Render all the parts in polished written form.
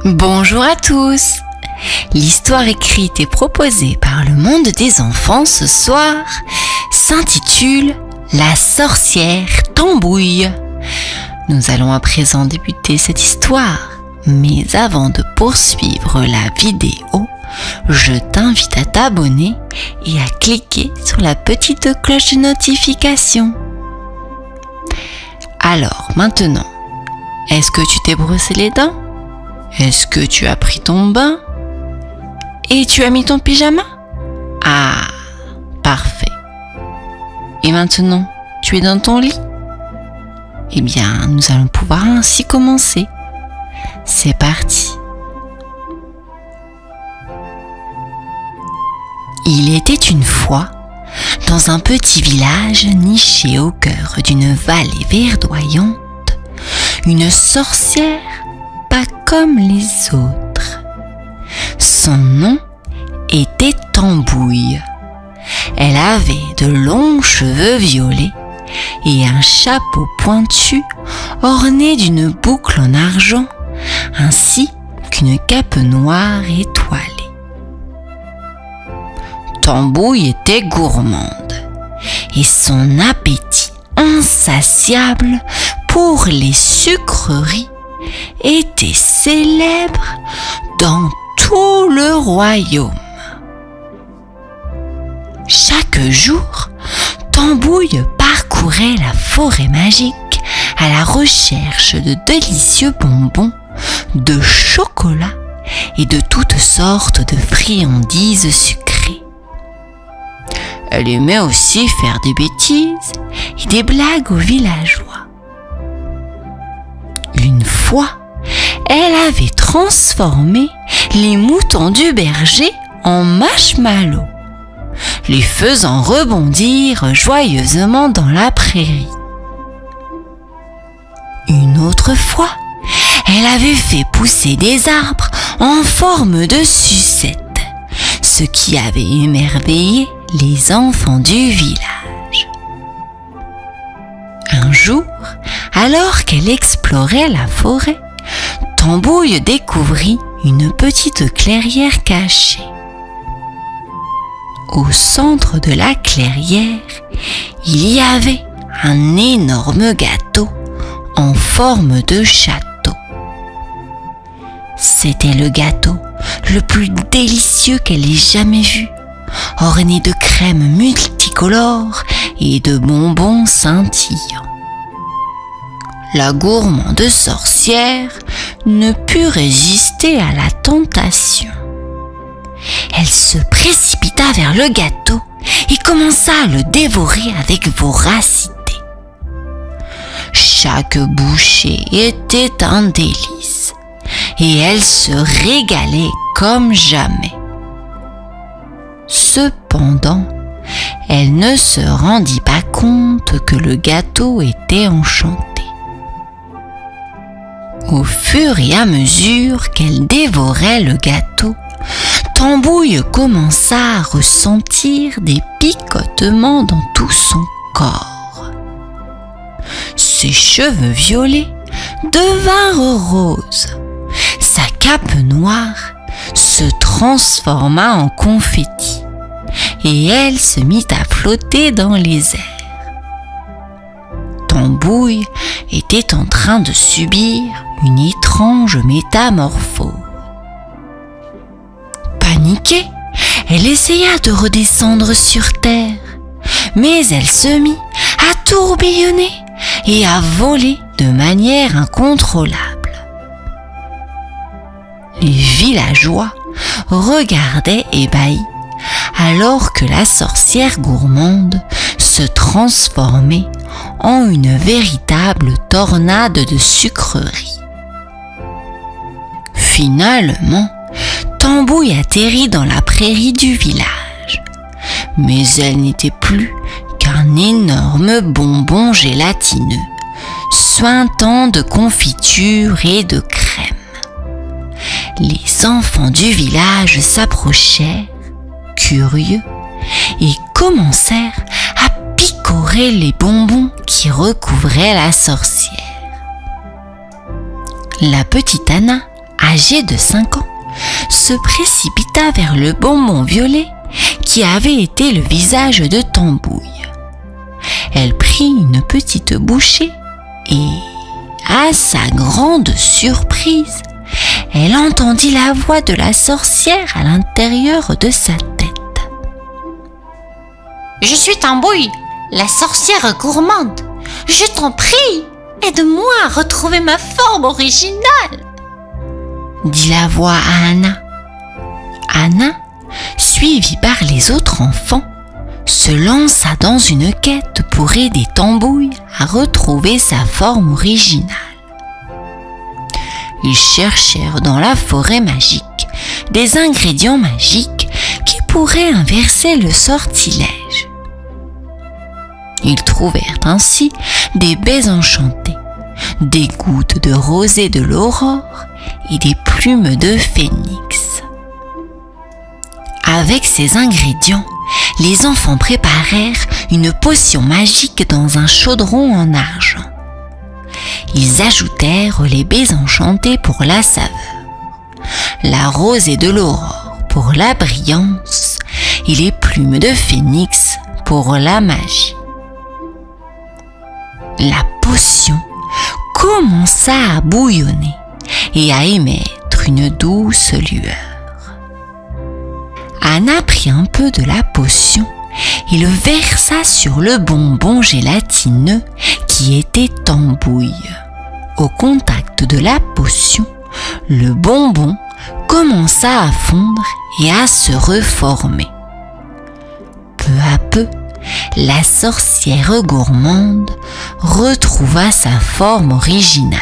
Bonjour à tous. L'histoire écrite et proposée par le monde des enfants ce soir s'intitule La sorcière Tambouille. Nous allons à présent débuter cette histoire, mais avant de poursuivre la vidéo, je t'invite à t'abonner et à cliquer sur la petite cloche de notification. Alors maintenant, est-ce que tu t'es brossé les dents? Est-ce que tu as pris ton bain? Et tu as mis ton pyjama? Ah, parfait. Et maintenant, tu es dans ton lit? Eh bien, nous allons pouvoir ainsi commencer. C'est parti. Il était une fois, dans un petit village niché au cœur d'une vallée verdoyante, une sorcière pas comme les autres. Son nom était Tambouille. Elle avait de longs cheveux violets et un chapeau pointu orné d'une boucle en argent, ainsi qu'une cape noire étoilée. Tambouille était gourmande et son appétit insatiable pour les sucreries était célèbre dans tout le royaume. Chaque jour, Tambouille parcourait la forêt magique à la recherche de délicieux bonbons, de chocolat et de toutes sortes de friandises sucrées. Elle aimait aussi faire des bêtises et des blagues aux villageois. Une fois, elle avait transformé les moutons du berger en marshmallows, les faisant rebondir joyeusement dans la prairie. Une autre fois, elle avait fait pousser des arbres en forme de sucettes, ce qui avait émerveillé les enfants du village. Un jour, alors qu'elle explorait la forêt, Tambouille découvrit une petite clairière cachée. Au centre de la clairière, il y avait un énorme gâteau en forme de château. C'était le gâteau le plus délicieux qu'elle ait jamais vu, orné de crème multicolore et de bonbons scintillants. La gourmande sorcière ne put résister à la tentation. Elle se précipita vers le gâteau et commença à le dévorer avec voracité. Chaque bouchée était un délice et elle se régalait comme jamais. Cependant, elle ne se rendit pas compte que le gâteau était enchanté. Au fur et à mesure qu'elle dévorait le gâteau, Tambouille commença à ressentir des picotements dans tout son corps. Ses cheveux violets devinrent roses. Sa cape noire se transforma en confetti et elle se mit à flotter dans les airs. Tambouille était en train de subir une étrange métamorphose. Paniquée, elle essaya de redescendre sur terre, mais elle se mit à tourbillonner et à voler de manière incontrôlable. Les villageois regardaient ébahis alors que la sorcière gourmande se transformait en une véritable tornade de sucreries. Finalement, Tambouille atterrit dans la prairie du village, mais elle n'était plus qu'un énorme bonbon gélatineux, suintant de confiture et de crème. Les enfants du village s'approchèrent, curieux, et commencèrent à picorer les bonbons qui recouvraient la sorcière. La petite Anna âgée de 5 ans, se précipita vers le bonbon violet qui avait été le visage de Tambouille. Elle prit une petite bouchée et, à sa grande surprise, elle entendit la voix de la sorcière à l'intérieur de sa tête. « Je suis Tambouille, la sorcière gourmande. Je t'en prie, aide-moi à retrouver ma forme originale !» dit la voix à Anna. Anna, suivie par les autres enfants, se lança dans une quête pour aider Tambouille à retrouver sa forme originale. Ils cherchèrent dans la forêt magique des ingrédients magiques qui pourraient inverser le sortilège. Ils trouvèrent ainsi des baies enchantées, des gouttes de rosée de l'aurore et des plumes de phénix. Avec ces ingrédients, les enfants préparèrent une potion magique dans un chaudron en argent. Ils ajoutèrent les baies enchantées pour la saveur, la rosée de l'aurore pour la brillance et les plumes de phénix pour la magie. La potion commença à bouillonner et à émettre une douce lueur. Anna prit un peu de la potion et le versa sur le bonbon gélatineux qui était Tambouille. Au contact de la potion, le bonbon commença à fondre et à se reformer. Peu à peu, la sorcière gourmande retrouva sa forme originale,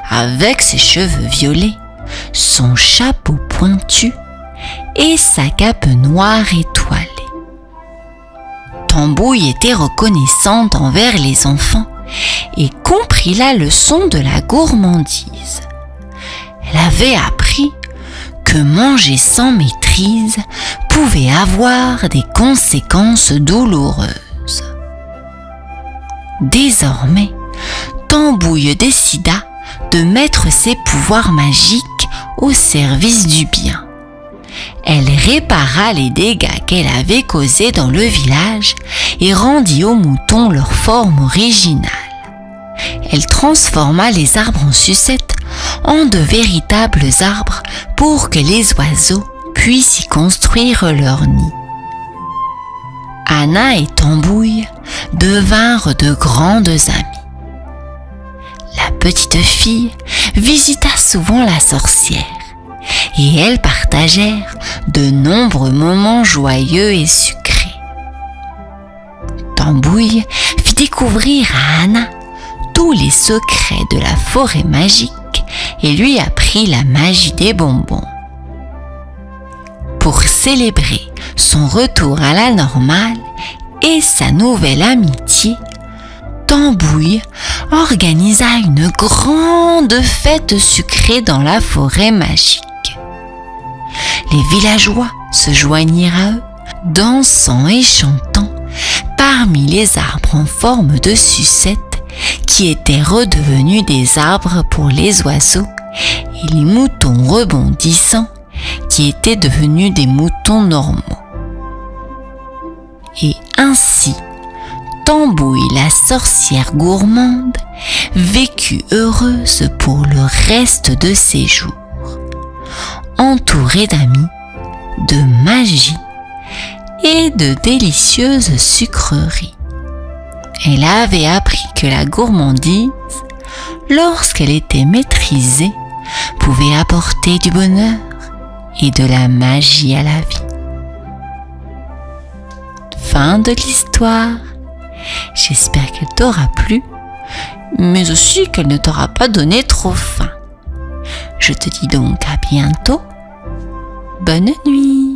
avec ses cheveux violets, son chapeau pointu et sa cape noire étoilée. Tambouille était reconnaissante envers les enfants et comprit la leçon de la gourmandise. Elle avait appris que manger sans maîtrise pouvait avoir des conséquences douloureuses. Désormais, Tambouille décida de mettre ses pouvoirs magiques au service du bien. Elle répara les dégâts qu'elle avait causés dans le village et rendit aux moutons leur forme originale. Elle transforma les arbres en sucettes en de véritables arbres pour que les oiseaux puissent y construire leur nid. Anna et Tambouille devinrent de grandes amies. La petite fille visita souvent la sorcière et elles partagèrent de nombreux moments joyeux et sucrés. Tambouille fit découvrir à Anna tous les secrets de la forêt magique et lui apprit la magie des bonbons. Pour célébrer son retour à la normale et sa nouvelle amitié, Tambouille organisa une grande fête sucrée dans la forêt magique. Les villageois se joignirent à eux, dansant et chantant parmi les arbres en forme de sucettes qui étaient redevenus des arbres pour les oiseaux et les moutons rebondissants qui étaient devenus des moutons normaux. Et ainsi, Tambouille, la sorcière gourmande, vécut heureuse pour le reste de ses jours, entourée d'amis, de magie et de délicieuses sucreries. Elle avait appris que la gourmandise, lorsqu'elle était maîtrisée, pouvait apporter du bonheur et de la magie à la vie. Fin de l'histoire. J'espère qu'elle t'aura plu, mais aussi qu'elle ne t'aura pas donné trop faim. Je te dis donc à bientôt. Bonne nuit.